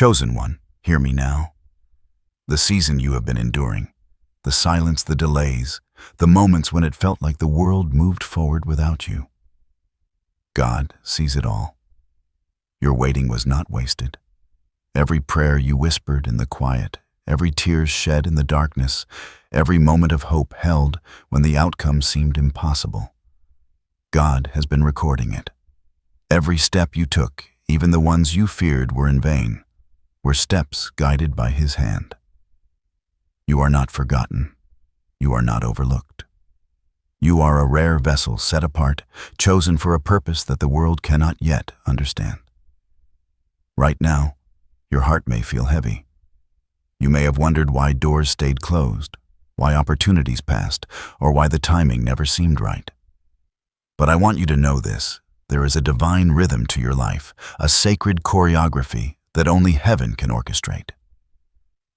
Chosen one, hear me now. The season you have been enduring, the silence, the delays, the moments when it felt like the world moved forward without you. God sees it all. Your waiting was not wasted. Every prayer you whispered in the quiet, every tear shed in the darkness, every moment of hope held when the outcome seemed impossible. God has been recording it. Every step you took, even the ones you feared were in vain, were steps guided by His hand. You are not forgotten. You are not overlooked. You are a rare vessel set apart, chosen for a purpose that the world cannot yet understand. Right now, your heart may feel heavy. You may have wondered why doors stayed closed, why opportunities passed, or why the timing never seemed right. But I want you to know this: there is a divine rhythm to your life, a sacred choreography that only heaven can orchestrate.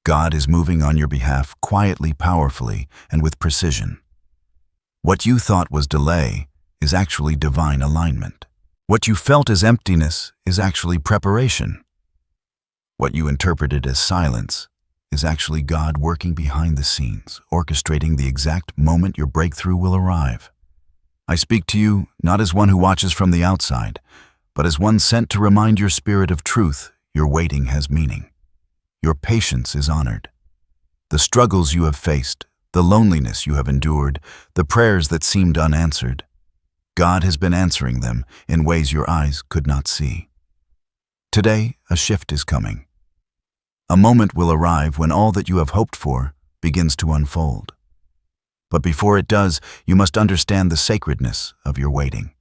God is moving on your behalf quietly, powerfully, and with precision. What you thought was delay is actually divine alignment. What you felt as emptiness is actually preparation. What you interpreted as silence is actually God working behind the scenes, orchestrating the exact moment your breakthrough will arrive. I speak to you not as one who watches from the outside, but as one sent to remind your spirit of truth. Your waiting has meaning. Your patience is honored. The struggles you have faced, the loneliness you have endured, the prayers that seemed unanswered, God has been answering them in ways your eyes could not see. Today, a shift is coming. A moment will arrive when all that you have hoped for begins to unfold. But before it does, you must understand the sacredness of your waiting.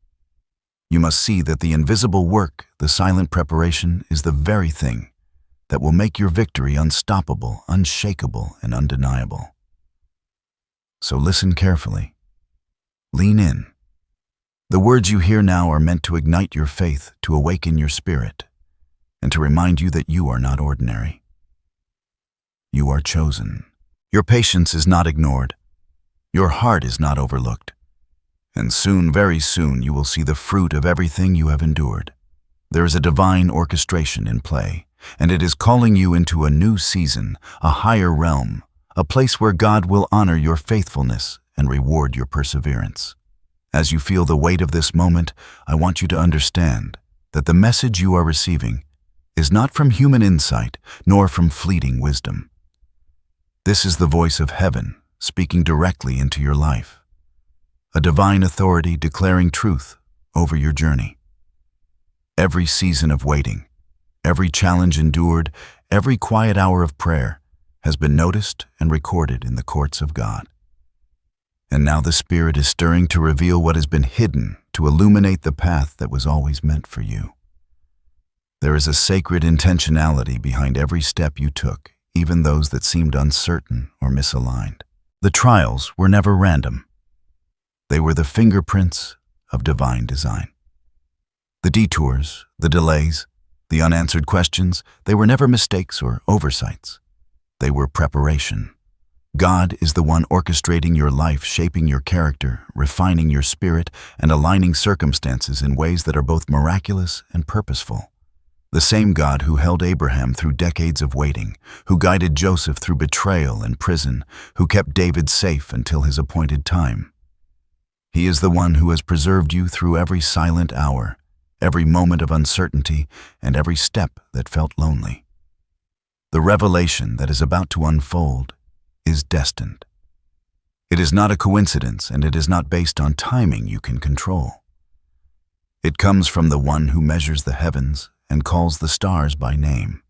You must see that the invisible work, the silent preparation, is the very thing that will make your victory unstoppable, unshakable, and undeniable. So listen carefully. Lean in. The words you hear now are meant to ignite your faith, to awaken your spirit, and to remind you that you are not ordinary. You are chosen. Your patience is not ignored. Your heart is not overlooked. And soon, very soon, you will see the fruit of everything you have endured. There is a divine orchestration in play, and it is calling you into a new season, a higher realm, a place where God will honor your faithfulness and reward your perseverance. As you feel the weight of this moment, I want you to understand that the message you are receiving is not from human insight, nor from fleeting wisdom. This is the voice of heaven speaking directly into your life, a divine authority declaring truth over your journey. Every season of waiting, every challenge endured, every quiet hour of prayer has been noticed and recorded in the courts of God. And now the Spirit is stirring to reveal what has been hidden, to illuminate the path that was always meant for you. There is a sacred intentionality behind every step you took, even those that seemed uncertain or misaligned. The trials were never random. They were the fingerprints of divine design. The detours, the delays, the unanswered questions, they were never mistakes or oversights. They were preparation. God is the one orchestrating your life, shaping your character, refining your spirit, and aligning circumstances in ways that are both miraculous and purposeful. The same God who held Abraham through decades of waiting, who guided Joseph through betrayal and prison, who kept David safe until his appointed time. He is the one who has preserved you through every silent hour, every moment of uncertainty, and every step that felt lonely. The revelation that is about to unfold is destined. It is not a coincidence, and it is not based on timing you can control. It comes from the one who measures the heavens and calls the stars by name.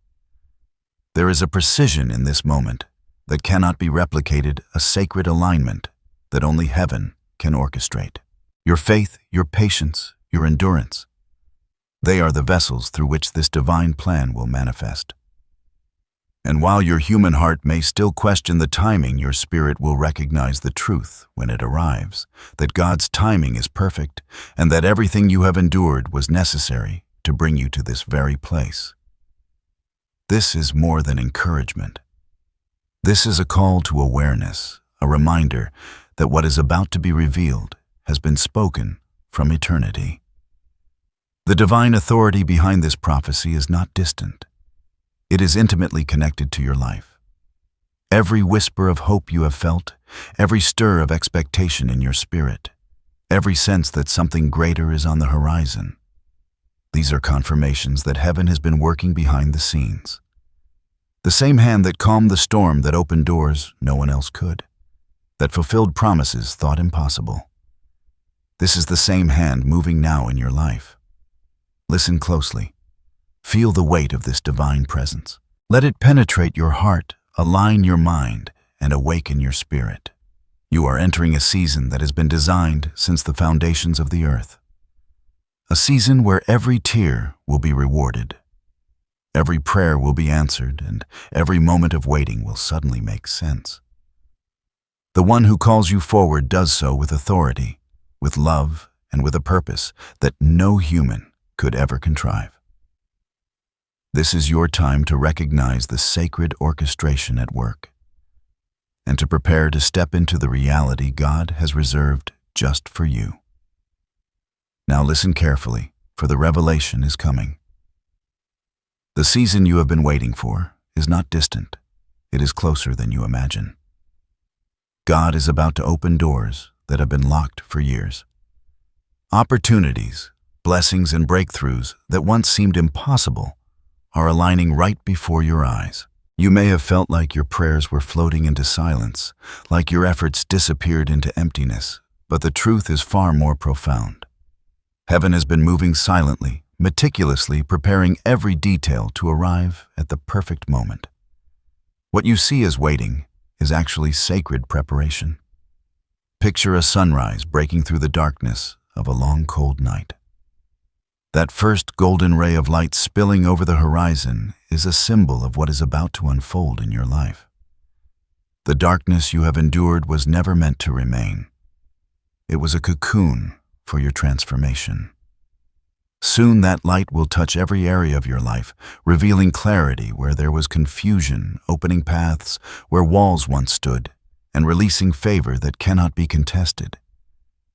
There is a precision in this moment that cannot be replicated, a sacred alignment that only heaven can orchestrate. Your faith, your patience, your endurance, they are the vessels through which this divine plan will manifest. And while your human heart may still question the timing, your spirit will recognize the truth when it arrives, that God's timing is perfect, and that everything you have endured was necessary to bring you to this very place. This is more than encouragement. This is a call to awareness, a reminder that what is about to be revealed has been spoken from eternity. The divine authority behind this prophecy is not distant. It is intimately connected to your life. Every whisper of hope you have felt, every stir of expectation in your spirit, every sense that something greater is on the horizon. These are confirmations that heaven has been working behind the scenes. The same hand that calmed the storm, that opened doors no one else could, that fulfilled promises thought impossible. This is the same hand moving now in your life. Listen closely. Feel the weight of this divine presence. Let it penetrate your heart, align your mind, and awaken your spirit. You are entering a season that has been designed since the foundations of the earth. A season where every tear will be rewarded. Every prayer will be answered, and every moment of waiting will suddenly make sense. The one who calls you forward does so with authority, with love, and with a purpose that no human could ever contrive. This is your time to recognize the sacred orchestration at work, and to prepare to step into the reality God has reserved just for you. Now listen carefully, for the revelation is coming. The season you have been waiting for is not distant. It is closer than you imagine. God is about to open doors that have been locked for years. Opportunities, blessings, and breakthroughs that once seemed impossible are aligning right before your eyes. You may have felt like your prayers were floating into silence, like your efforts disappeared into emptiness, but the truth is far more profound. Heaven has been moving silently, meticulously preparing every detail to arrive at the perfect moment. What you see as waiting is actually sacred preparation. Picture a sunrise breaking through the darkness of a long, cold night. That first golden ray of light spilling over the horizon is a symbol of what is about to unfold in your life. The darkness you have endured was never meant to remain. It was a cocoon for your transformation. Soon that light will touch every area of your life, revealing clarity where there was confusion, opening paths where walls once stood, and releasing favor that cannot be contested.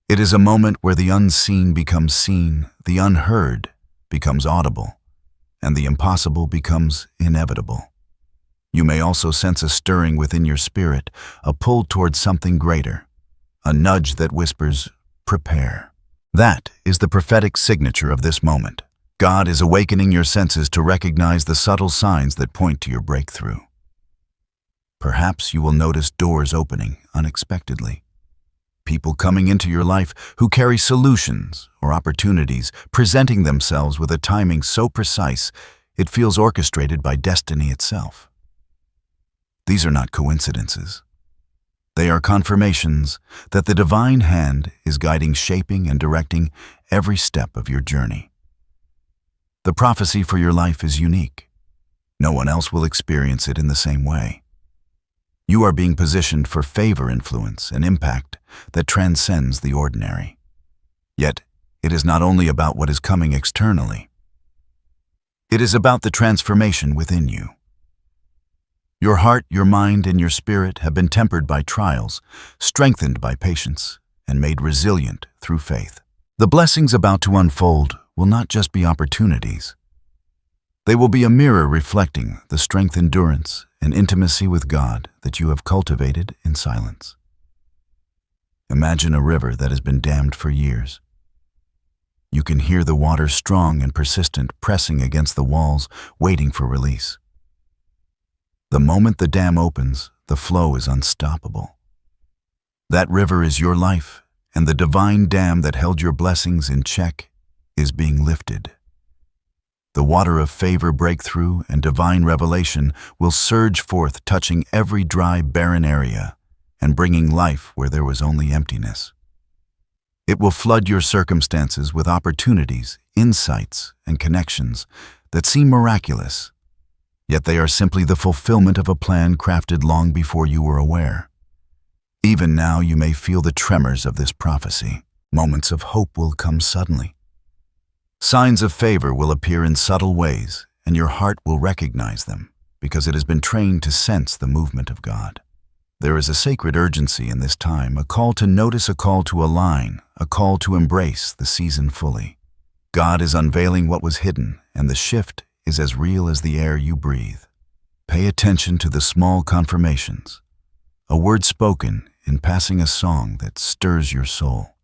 It is a moment where the unseen becomes seen, the unheard becomes audible, and the impossible becomes inevitable. You may also sense a stirring within your spirit, a pull towards something greater, a nudge that whispers, "Prepare." That is the prophetic signature of this moment. God is awakening your senses to recognize the subtle signs that point to your breakthrough. Perhaps you will notice doors opening unexpectedly. People coming into your life who carry solutions or opportunities, presenting themselves with a timing so precise it feels orchestrated by destiny itself. These are not coincidences. They are confirmations that the divine hand is guiding, shaping, and directing every step of your journey. The prophecy for your life is unique. No one else will experience it in the same way. You are being positioned for favor, influence, and impact that transcends the ordinary. Yet, it is not only about what is coming externally. It is about the transformation within you. Your heart, your mind, and your spirit have been tempered by trials, strengthened by patience, and made resilient through faith. The blessings about to unfold will not just be opportunities. They will be a mirror reflecting the strength, endurance, and intimacy with God that you have cultivated in silence. Imagine a river that has been dammed for years. You can hear the water, strong and persistent, pressing against the walls, waiting for release. The moment the dam opens, the flow is unstoppable. That river is your life, and the divine dam that held your blessings in check is being lifted. The water of favor, breakthrough, and divine revelation will surge forth, touching every dry, barren area and bringing life where there was only emptiness. It will flood your circumstances with opportunities, insights, and connections that seem miraculous, yet they are simply the fulfillment of a plan crafted long before you were aware. Even now you may feel the tremors of this prophecy. Moments of hope will come suddenly. Signs of favor will appear in subtle ways, and your heart will recognize them because it has been trained to sense the movement of God. There is a sacred urgency in this time, a call to notice, a call to align, a call to embrace the season fully. God is unveiling what was hidden, and the shift is as real as the air you breathe. Pay attention to the small confirmations, a word spoken in passing a song that stirs your soul,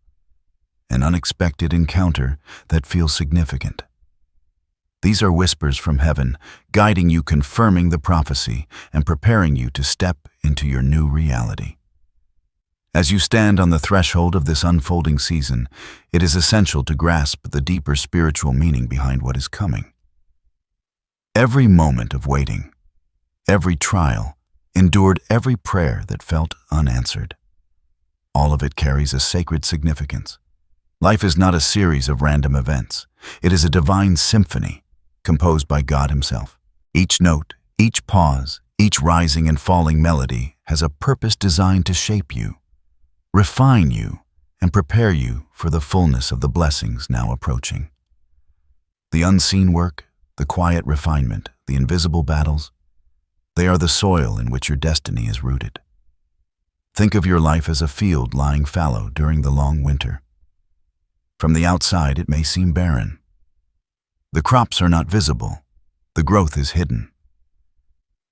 an unexpected encounter that feels significant. These are whispers from heaven, guiding you, confirming the prophecy, and preparing you to step into your new reality. As you stand on the threshold of this unfolding season, it is essential to grasp the deeper spiritual meaning behind what is coming. Every moment of waiting, every trial, endured every prayer that felt unanswered. All of it carries a sacred significance. Life is not a series of random events. It is a divine symphony composed by God Himself. Each note, each pause, each rising and falling melody has a purpose designed to shape you, refine you, and prepare you for the fullness of the blessings now approaching. The unseen work, the quiet refinement, the invisible battles, they are the soil in which your destiny is rooted. Think of your life as a field lying fallow during the long winter. From the outside, it may seem barren. The crops are not visible. The growth is hidden.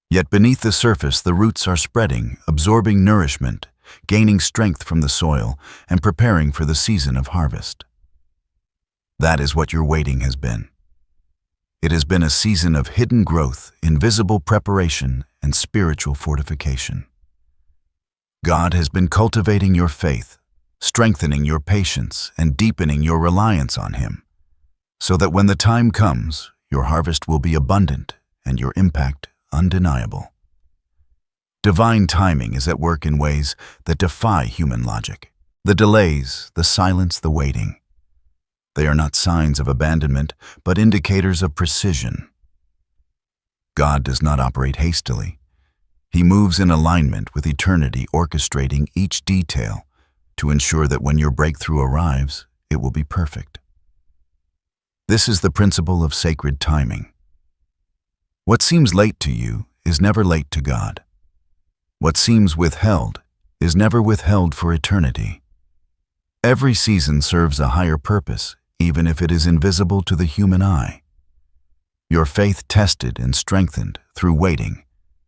Yet beneath the surface, the roots are spreading, absorbing nourishment, gaining strength from the soil, and preparing for the season of harvest. That is what your waiting has been. It has been a season of hidden growth, invisible preparation, and spiritual fortification. God has been cultivating your faith, strengthening your patience, and deepening your reliance on Him, so that when the time comes, your harvest will be abundant and your impact undeniable. Divine timing is at work in ways that defy human logic. The delays, the silence, the waiting. They are not signs of abandonment, but indicators of precision. God does not operate hastily. He moves in alignment with eternity, orchestrating each detail to ensure that when your breakthrough arrives, it will be perfect. This is the principle of sacred timing. What seems late to you is never late to God. What seems withheld is never withheld for eternity. Every season serves a higher purpose, even if it is invisible to the human eye. Your faith, tested and strengthened through waiting,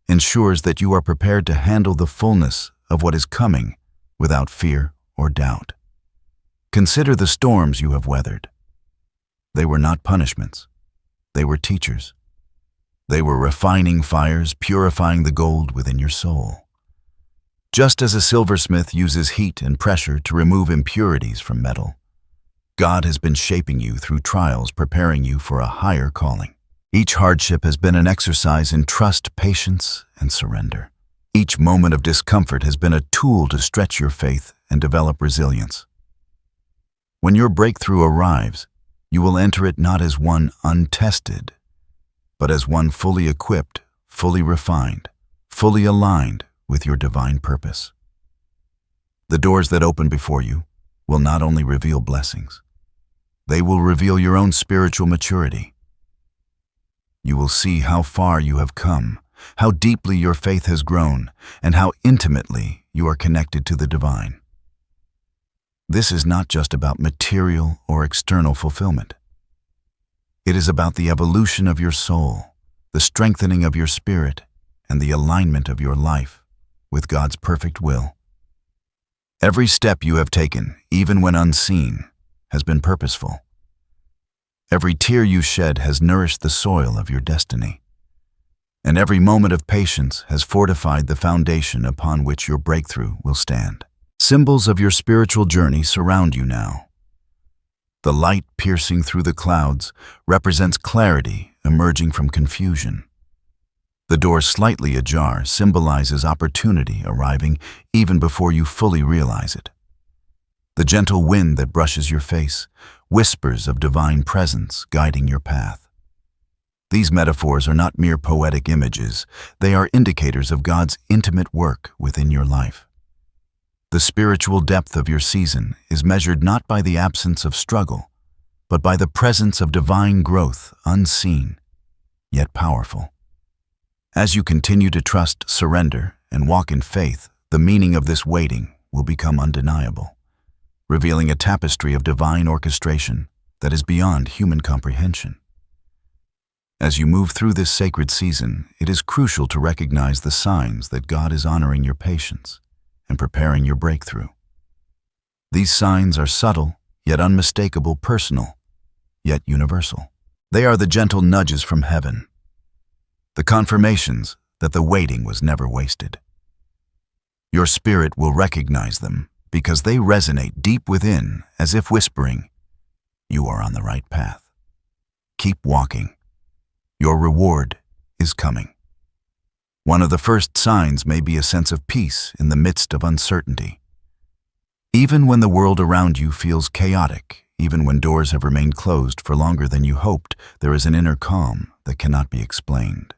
ensures that you are prepared to handle the fullness of what is coming without fear or doubt. Consider the storms you have weathered. They were not punishments. They were teachers. They were refining fires, purifying the gold within your soul. Just as a silversmith uses heat and pressure to remove impurities from metal, God has been shaping you through trials, preparing you for a higher calling. Each hardship has been an exercise in trust, patience, and surrender. Each moment of discomfort has been a tool to stretch your faith and develop resilience. When your breakthrough arrives, you will enter it not as one untested, but as one fully equipped, fully refined, fully aligned with your divine purpose. The doors that open before you will not only reveal blessings, they will reveal your own spiritual maturity. You will see how far you have come, how deeply your faith has grown, and how intimately you are connected to the divine. This is not just about material or external fulfillment. It is about the evolution of your soul, the strengthening of your spirit, and the alignment of your life with God's perfect will. Every step you have taken, even when unseen, has been purposeful. Every tear you shed has nourished the soil of your destiny. And every moment of patience has fortified the foundation upon which your breakthrough will stand. Symbols of your spiritual journey surround you now. The light piercing through the clouds represents clarity emerging from confusion. The door slightly ajar symbolizes opportunity arriving even before you fully realize it. The gentle wind that brushes your face whispers of divine presence guiding your path. These metaphors are not mere poetic images, they are indicators of God's intimate work within your life. The spiritual depth of your season is measured not by the absence of struggle, but by the presence of divine growth, unseen, yet powerful. As you continue to trust, surrender, and walk in faith, the meaning of this waiting will become undeniable, revealing a tapestry of divine orchestration that is beyond human comprehension. As you move through this sacred season, it is crucial to recognize the signs that God is honoring your patience and preparing your breakthrough. These signs are subtle, yet unmistakable, personal, yet universal. They are the gentle nudges from heaven, the confirmations that the waiting was never wasted. Your spirit will recognize them because they resonate deep within, as if whispering, "You are on the right path. Keep walking. Your reward is coming." One of the first signs may be a sense of peace in the midst of uncertainty. Even when the world around you feels chaotic, even when doors have remained closed for longer than you hoped, there is an inner calm that cannot be explained.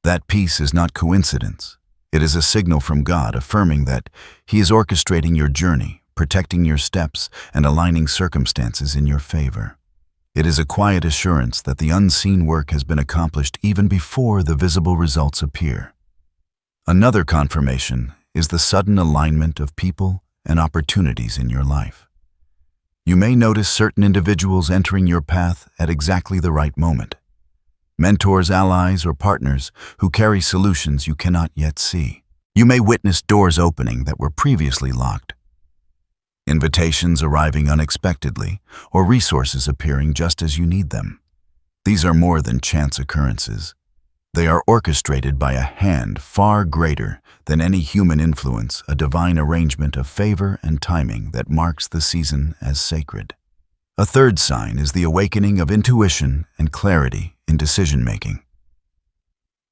That peace is not coincidence. It is a signal from God affirming that He is orchestrating your journey, protecting your steps, and aligning circumstances in your favor. It is a quiet assurance that the unseen work has been accomplished even before the visible results appear. Another confirmation is the sudden alignment of people and opportunities in your life. You may notice certain individuals entering your path at exactly the right moment. Mentors, allies, or partners who carry solutions you cannot yet see. You may witness doors opening that were previously locked, invitations arriving unexpectedly, or resources appearing just as you need them. These are more than chance occurrences. They are orchestrated by a hand far greater than any human influence, a divine arrangement of favor and timing that marks the season as sacred. A third sign is the awakening of intuition and clarity in decision-making.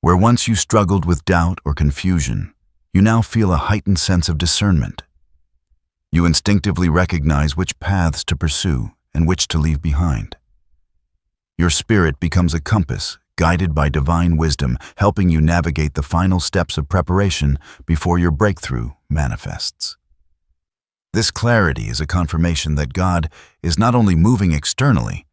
Where once you struggled with doubt or confusion, you now feel a heightened sense of discernment. You instinctively recognize which paths to pursue and which to leave behind. Your spirit becomes a compass, guided by divine wisdom, helping you navigate the final steps of preparation before your breakthrough manifests. This clarity is a confirmation that God is not only moving externally,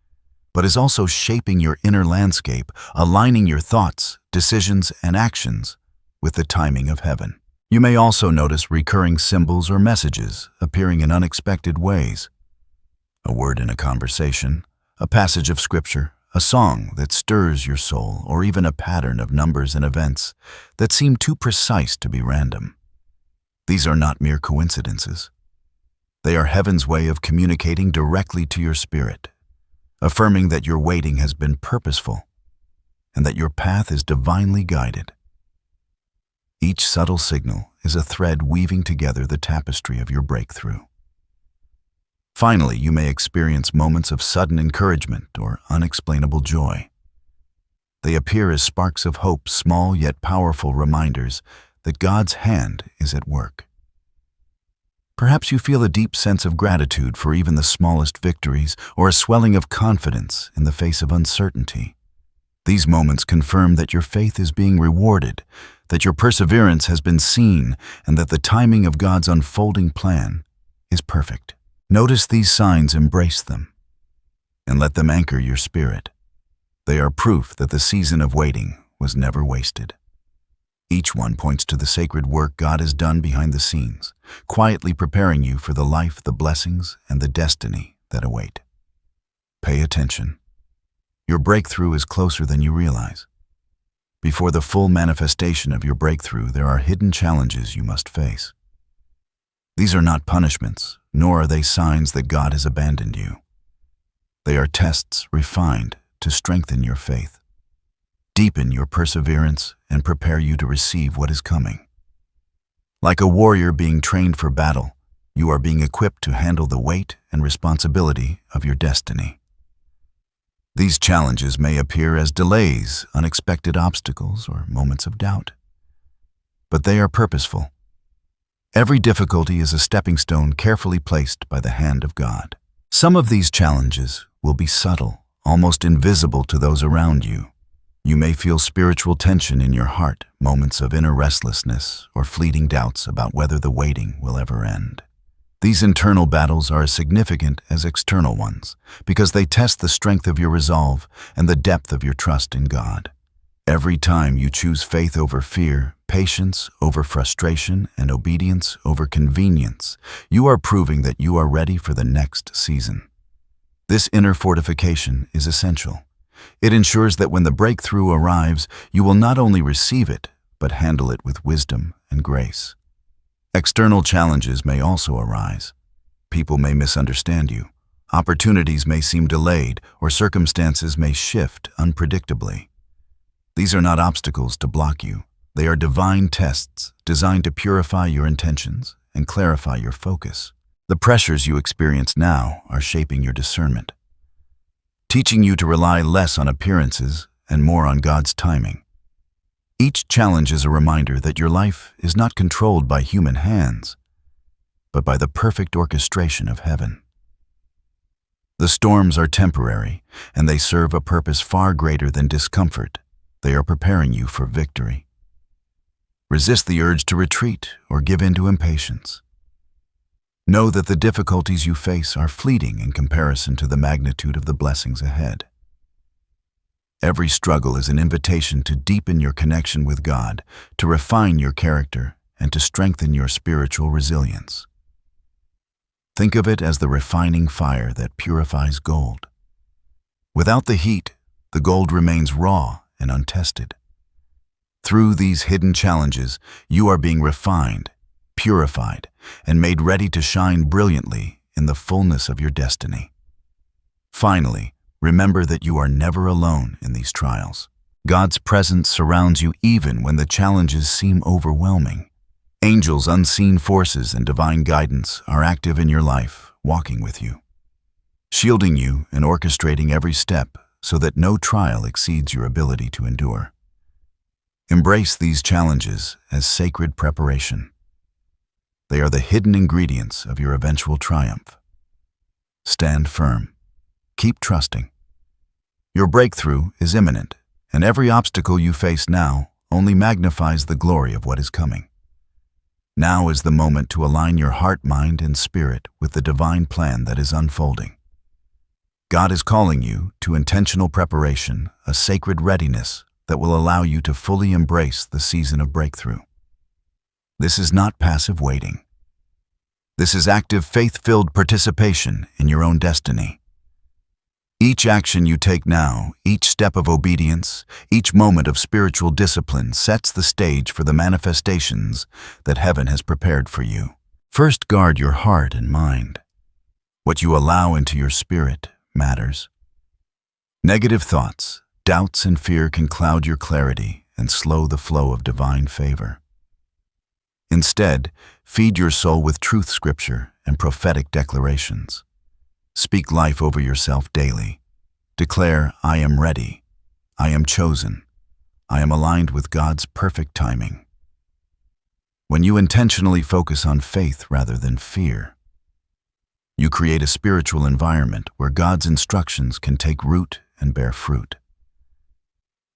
but is also shaping your inner landscape, aligning your thoughts, decisions, and actions with the timing of heaven. You may also notice recurring symbols or messages appearing in unexpected ways. A word in a conversation, a passage of scripture, a song that stirs your soul, or even a pattern of numbers and events that seem too precise to be random. These are not mere coincidences. They are heaven's way of communicating directly to your spirit, affirming that your waiting has been purposeful and that your path is divinely guided. Each subtle signal is a thread weaving together the tapestry of your breakthrough. Finally, you may experience moments of sudden encouragement or unexplainable joy. They appear as sparks of hope, small yet powerful reminders that God's hand is at work. Perhaps you feel a deep sense of gratitude for even the smallest victories, or a swelling of confidence in the face of uncertainty. These moments confirm that your faith is being rewarded, that your perseverance has been seen, and that the timing of God's unfolding plan is perfect. Notice these signs, embrace them, and let them anchor your spirit. They are proof that the season of waiting was never wasted. Each one points to the sacred work God has done behind the scenes, quietly preparing you for the life, the blessings, and the destiny that await. Pay attention. Your breakthrough is closer than you realize. Before the full manifestation of your breakthrough, there are hidden challenges you must face. These are not punishments, nor are they signs that God has abandoned you. They are tests refined to strengthen your faith, deepen your perseverance, and prepare you to receive what is coming. Like a warrior being trained for battle, you are being equipped to handle the weight and responsibility of your destiny. These challenges may appear as delays, unexpected obstacles, or moments of doubt, but they are purposeful. Every difficulty is a stepping stone carefully placed by the hand of God. Some of these challenges will be subtle, almost invisible to those around you. You may feel spiritual tension in your heart, moments of inner restlessness, or fleeting doubts about whether the waiting will ever end. These internal battles are as significant as external ones because they test the strength of your resolve and the depth of your trust in God. Every time you choose faith over fear, patience over frustration, and obedience over convenience, you are proving that you are ready for the next season. This inner fortification is essential. It ensures that when the breakthrough arrives, you will not only receive it, but handle it with wisdom and grace. External challenges may also arise. People may misunderstand you. Opportunities may seem delayed, or circumstances may shift unpredictably. These are not obstacles to block you. They are divine tests designed to purify your intentions and clarify your focus. The pressures you experience now are shaping your discernment, teaching you to rely less on appearances and more on God's timing. Each challenge is a reminder that your life is not controlled by human hands, but by the perfect orchestration of heaven. The storms are temporary, and they serve a purpose far greater than discomfort. They are preparing you for victory. Resist the urge to retreat or give in to impatience. Know that the difficulties you face are fleeting in comparison to the magnitude of the blessings ahead. Every struggle is an invitation to deepen your connection with God, to refine your character, and to strengthen your spiritual resilience. Think of it as the refining fire that purifies gold. Without the heat, the gold remains raw and untested. Through these hidden challenges, you are being refined, purified, and made ready to shine brilliantly in the fullness of your destiny. Finally, remember that you are never alone in these trials. God's presence surrounds you even when the challenges seem overwhelming. Angels, unseen forces, and divine guidance are active in your life, walking with you, shielding you and orchestrating every step so that no trial exceeds your ability to endure. Embrace these challenges as sacred preparation. They are the hidden ingredients of your eventual triumph. Stand firm. Keep trusting. Your breakthrough is imminent, and every obstacle you face now only magnifies the glory of what is coming. Now is the moment to align your heart, mind, and spirit with the divine plan that is unfolding. God is calling you to intentional preparation, a sacred readiness that will allow you to fully embrace the season of breakthrough. This is not passive waiting. This is active, faith-filled participation in your own destiny. Each action you take now, each step of obedience, each moment of spiritual discipline sets the stage for the manifestations that heaven has prepared for you. First, guard your heart and mind. What you allow into your spirit matters. Negative thoughts, doubts, and fear can cloud your clarity and slow the flow of divine favor. Instead, feed your soul with truth, scripture, and prophetic declarations. Speak life over yourself daily. Declare, I am ready. I am chosen. I am aligned with God's perfect timing. When you intentionally focus on faith rather than fear, you create a spiritual environment where God's instructions can take root and bear fruit.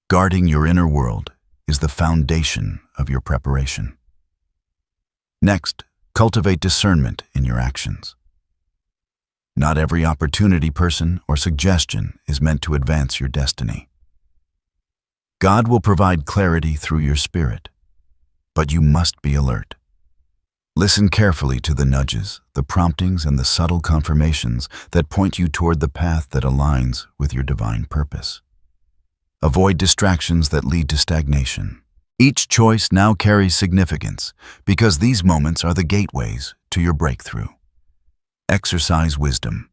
Guarding your inner world is the foundation of your preparation. Next, cultivate discernment in your actions. Not every opportunity, person, or suggestion is meant to advance your destiny. God will provide clarity through your spirit, but you must be alert. Listen carefully to the nudges, the promptings, and the subtle confirmations that point you toward the path that aligns with your divine purpose. Avoid distractions that lead to stagnation. Each choice now carries significance because these moments are the gateways to your breakthrough. Exercise wisdom.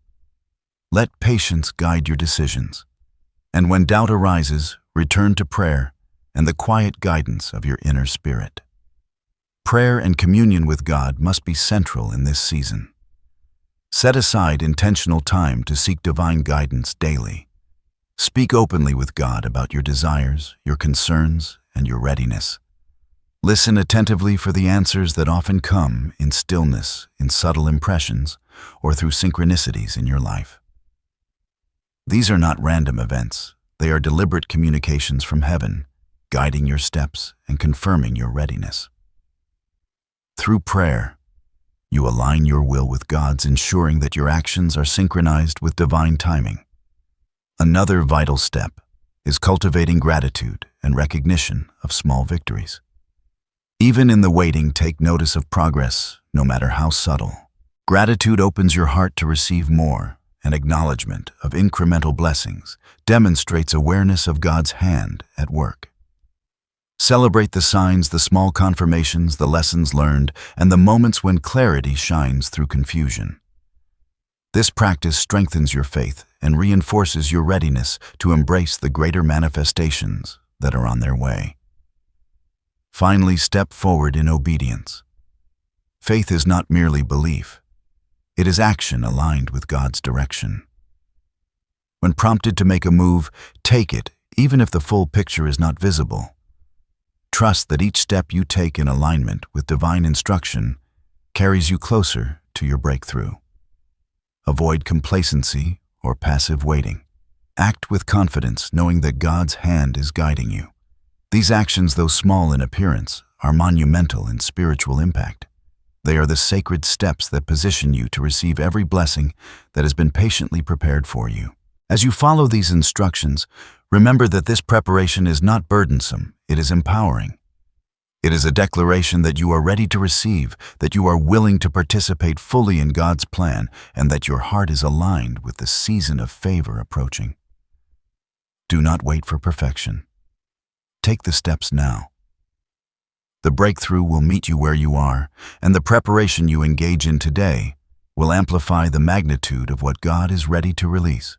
Let patience guide your decisions. And when doubt arises, return to prayer and the quiet guidance of your inner spirit. Prayer and communion with God must be central in this season. Set aside intentional time to seek divine guidance daily. Speak openly with God about your desires, your concerns, and your readiness. Listen attentively for the answers that often come in stillness, in subtle impressions, or through synchronicities in your life. These are not random events. They are deliberate communications from heaven, guiding your steps and confirming your readiness. Through prayer, you align your will with God's, ensuring that your actions are synchronized with divine timing. Another vital step is cultivating gratitude and recognition of small victories. Even in the waiting, take notice of progress, no matter how subtle. Gratitude opens your heart to receive more and acknowledgement of incremental blessings demonstrates awareness of God's hand at work. Celebrate the signs, the small confirmations, the lessons learned, and the moments when clarity shines through confusion. This practice strengthens your faith and reinforces your readiness to embrace the greater manifestations that are on their way. Finally, step forward in obedience. Faith is not merely belief. It is action aligned with God's direction. When prompted to make a move, take it, even if the full picture is not visible. Trust that each step you take in alignment with divine instruction carries you closer to your breakthrough. Avoid complacency or passive waiting. Act with confidence, knowing that God's hand is guiding you. These actions, though small in appearance, are monumental in spiritual impact. They are the sacred steps that position you to receive every blessing that has been patiently prepared for you. As you follow these instructions, remember that this preparation is not burdensome, it is empowering. It is a declaration that you are ready to receive, that you are willing to participate fully in God's plan, and that your heart is aligned with the season of favor approaching. Do not wait for perfection. Take the steps now. The breakthrough will meet you where you are, and the preparation you engage in today will amplify the magnitude of what God is ready to release.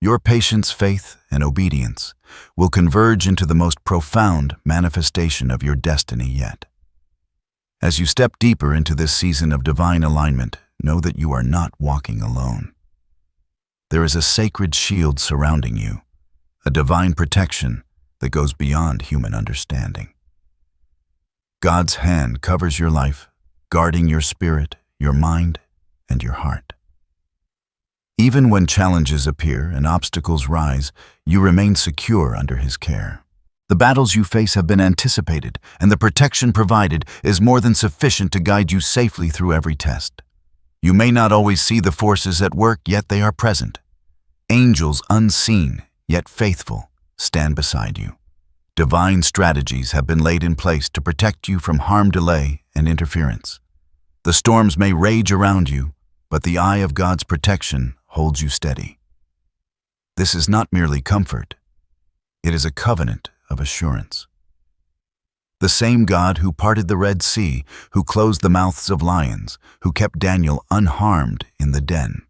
Your patience, faith, and obedience will converge into the most profound manifestation of your destiny yet. As you step deeper into this season of divine alignment, know that you are not walking alone. There is a sacred shield surrounding you, a divine protection that goes beyond human understanding. God's hand covers your life, guarding your spirit, your mind, and your heart. Even when challenges appear and obstacles rise, you remain secure under His care. The battles you face have been anticipated, and the protection provided is more than sufficient to guide you safely through every test. You may not always see the forces at work, yet they are present. Angels unseen, yet faithful, stand beside you. Divine strategies have been laid in place to protect you from harm, delay, and interference. The storms may rage around you, but the eye of God's protection holds you steady. This is not merely comfort. It is a covenant of assurance. The same God who parted the Red Sea, who closed the mouths of lions, who kept Daniel unharmed in the den.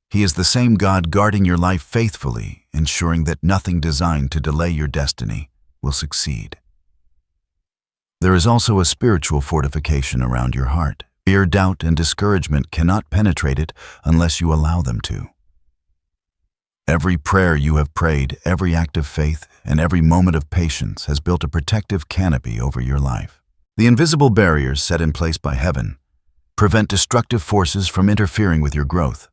He is the same God guarding your life faithfully, ensuring that nothing designed to delay your destiny will succeed. There is also a spiritual fortification around your heart. Fear, doubt, and discouragement cannot penetrate it unless you allow them to. Every prayer you have prayed, every act of faith, and every moment of patience has built a protective canopy over your life. The invisible barriers set in place by heaven prevent destructive forces from interfering with your growth.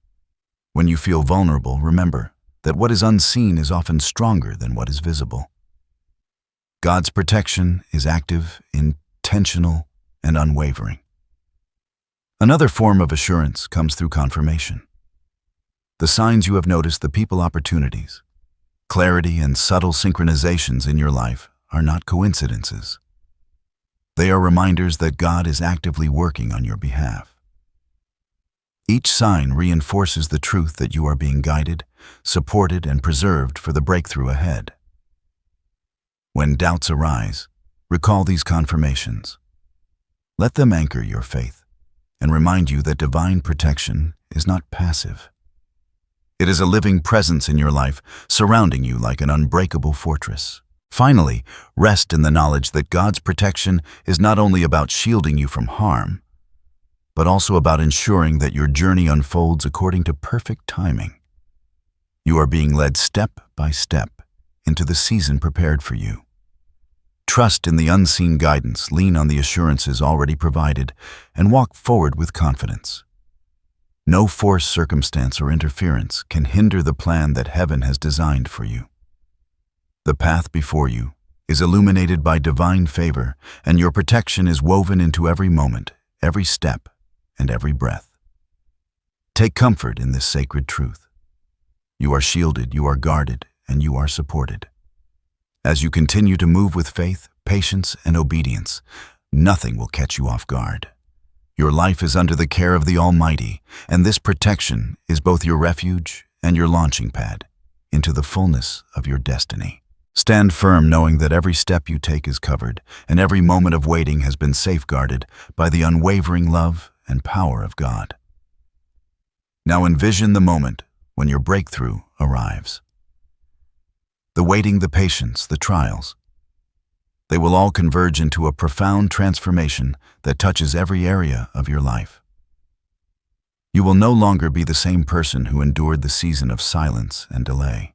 When you feel vulnerable, remember that what is unseen is often stronger than what is visible. God's protection is active, intentional, and unwavering. Another form of assurance comes through confirmation. The signs you have noticed, the people, opportunities, clarity, and subtle synchronizations in your life are not coincidences. They are reminders that God is actively working on your behalf. Each sign reinforces the truth that you are being guided, supported, and preserved for the breakthrough ahead. When doubts arise, recall these confirmations. Let them anchor your faith and remind you that divine protection is not passive. It is a living presence in your life, surrounding you like an unbreakable fortress. Finally, rest in the knowledge that God's protection is not only about shielding you from harm, but also about ensuring that your journey unfolds according to perfect timing. You are being led step by step into the season prepared for you. Trust in the unseen guidance, lean on the assurances already provided, and walk forward with confidence. No force, circumstance, or interference can hinder the plan that heaven has designed for you. The path before you is illuminated by divine favor, and your protection is woven into every moment, every step, and every breath. Take comfort in this sacred truth. You are shielded, you are guarded, and you are supported. As you continue to move with faith, patience, and obedience, nothing will catch you off guard. Your life is under the care of the Almighty, and this protection is both your refuge and your launching pad into the fullness of your destiny. Stand firm knowing that every step you take is covered, and every moment of waiting has been safeguarded by the unwavering love and power of God. Now envision the moment when your breakthrough arrives. The waiting, the patience, the trials, they will all converge into a profound transformation that touches every area of your life. You will no longer be the same person who endured the season of silence and delay.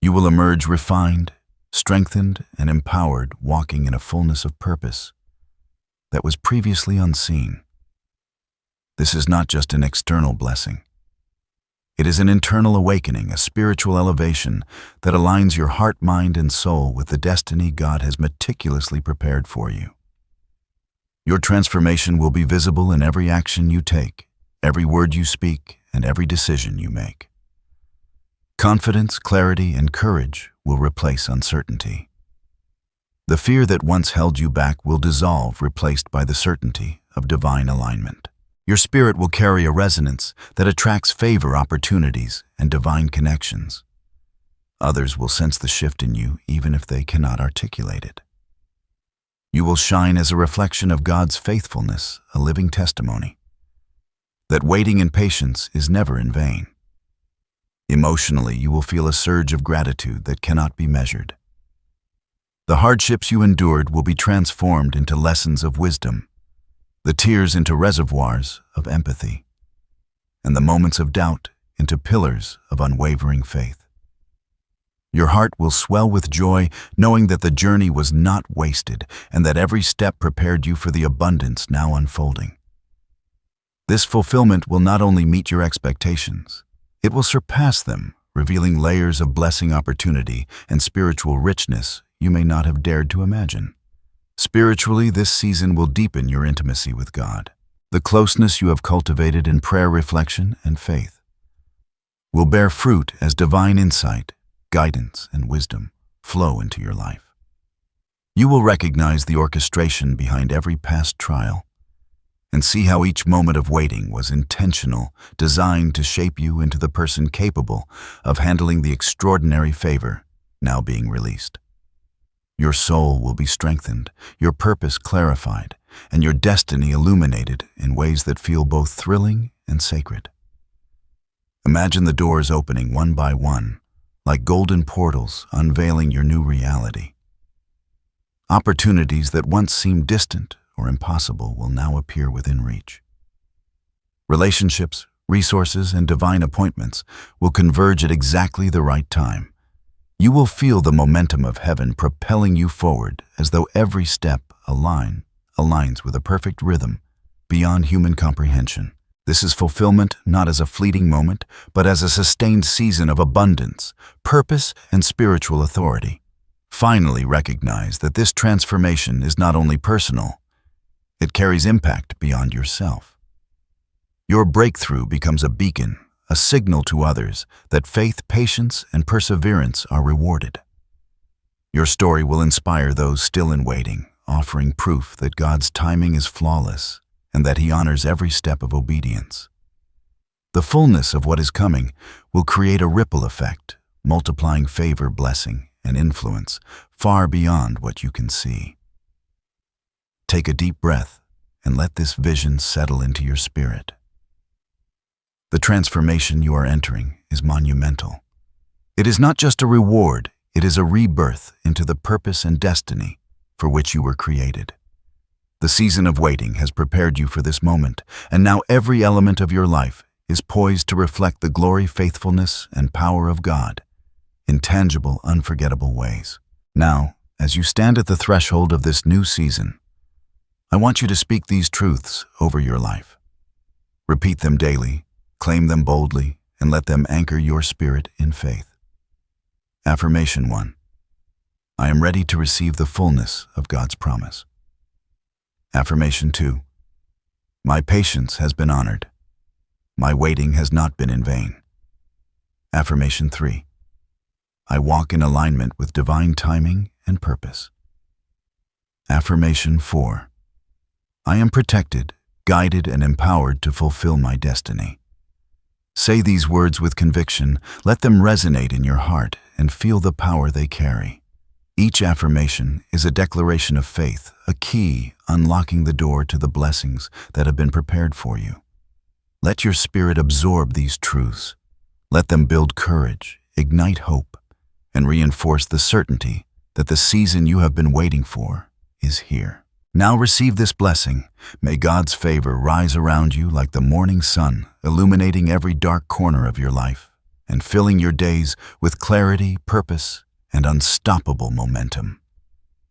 You will emerge refined, strengthened, and empowered, walking in a fullness of purpose that was previously unseen. This is not just an external blessing. It is an internal awakening, a spiritual elevation that aligns your heart, mind, and soul with the destiny God has meticulously prepared for you. Your transformation will be visible in every action you take, every word you speak, and every decision you make. Confidence, clarity, and courage will replace uncertainty. The fear that once held you back will dissolve, replaced by the certainty of divine alignment. Your spirit will carry a resonance that attracts favor, opportunities, and divine connections. Others will sense the shift in you even if they cannot articulate it. You will shine as a reflection of God's faithfulness, a living testimony that waiting in patience is never in vain. Emotionally, you will feel a surge of gratitude that cannot be measured. The hardships you endured will be transformed into lessons of wisdom, the tears into reservoirs of empathy, and the moments of doubt into pillars of unwavering faith. Your heart will swell with joy, knowing that the journey was not wasted and that every step prepared you for the abundance now unfolding. This fulfillment will not only meet your expectations, it will surpass them, revealing layers of blessing, opportunity, and spiritual richness you may not have dared to imagine. Spiritually, this season will deepen your intimacy with God. The closeness you have cultivated in prayer, reflection, and faith will bear fruit as divine insight, guidance, and wisdom flow into your life. You will recognize the orchestration behind every past trial and see how each moment of waiting was intentional, designed to shape you into the person capable of handling the extraordinary favor now being released. Your soul will be strengthened, your purpose clarified, and your destiny illuminated in ways that feel both thrilling and sacred. Imagine the doors opening one by one, like golden portals unveiling your new reality. Opportunities that once seemed distant or impossible will now appear within reach. Relationships, resources, and divine appointments will converge at exactly the right time. You will feel the momentum of heaven propelling you forward as though every step aligns with a perfect rhythm beyond human comprehension. This is fulfillment not as a fleeting moment, but as a sustained season of abundance, purpose, and spiritual authority. Finally, recognize that this transformation is not only personal, it carries impact beyond yourself. Your breakthrough becomes a beacon, a signal to others that faith, patience, and perseverance are rewarded. Your story will inspire those still in waiting, offering proof that God's timing is flawless and that He honors every step of obedience. The fullness of what is coming will create a ripple effect, multiplying favor, blessing, and influence far beyond what you can see. Take a deep breath and let this vision settle into your spirit. The transformation you are entering is monumental. It is not just a reward, it is a rebirth into the purpose and destiny for which you were created. The season of waiting has prepared you for this moment, and now every element of your life is poised to reflect the glory, faithfulness, and power of God in tangible, unforgettable ways. Now, as you stand at the threshold of this new season, I want you to speak these truths over your life. Repeat them daily, claim them boldly, and let them anchor your spirit in faith. Affirmation 1. I am ready to receive the fullness of God's promise. Affirmation 2. My patience has been honored. My waiting has not been in vain. Affirmation 3. I walk in alignment with divine timing and purpose. Affirmation 4. I am protected, guided and empowered to fulfill my destiny. Say these words with conviction, let them resonate in your heart, and feel the power they carry. Each affirmation is a declaration of faith, a key unlocking the door to the blessings that have been prepared for you. Let your spirit absorb these truths. Let them build courage, ignite hope, and reinforce the certainty that the season you have been waiting for is here. Now receive this blessing. May God's favor rise around you like the morning sun, illuminating every dark corner of your life and filling your days with clarity, purpose, and unstoppable momentum.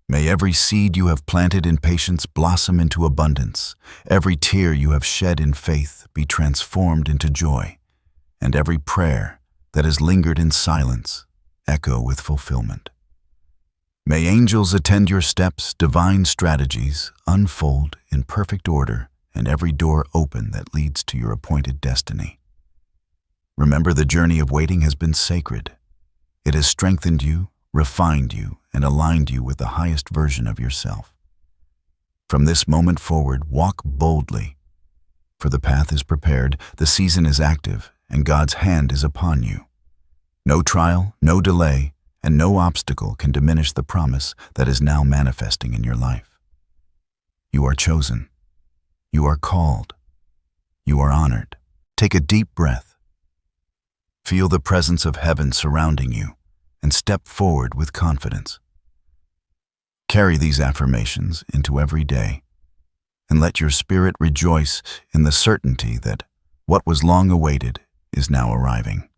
May every seed you have planted in patience blossom into abundance, every tear you have shed in faith be transformed into joy, and every prayer that has lingered in silence echo with fulfillment. May angels attend your steps, divine strategies unfold in perfect order, and every door open that leads to your appointed destiny. Remember, the journey of waiting has been sacred. It has strengthened you, refined you, and aligned you with the highest version of yourself. From this moment forward, walk boldly, for the path is prepared, the season is active, and God's hand is upon you. No trial, no delay, and no obstacle can diminish the promise that is now manifesting in your life. You are chosen. You are called. You are honored. Take a deep breath. Feel the presence of heaven surrounding you and step forward with confidence. Carry these affirmations into every day and let your spirit rejoice in the certainty that what was long awaited is now arriving.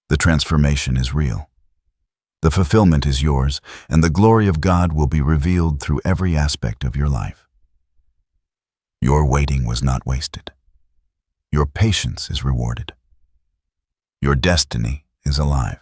The transformation is real. The fulfillment is yours, and the glory of God will be revealed through every aspect of your life. Your waiting was not wasted. Your patience is rewarded. Your destiny is alive.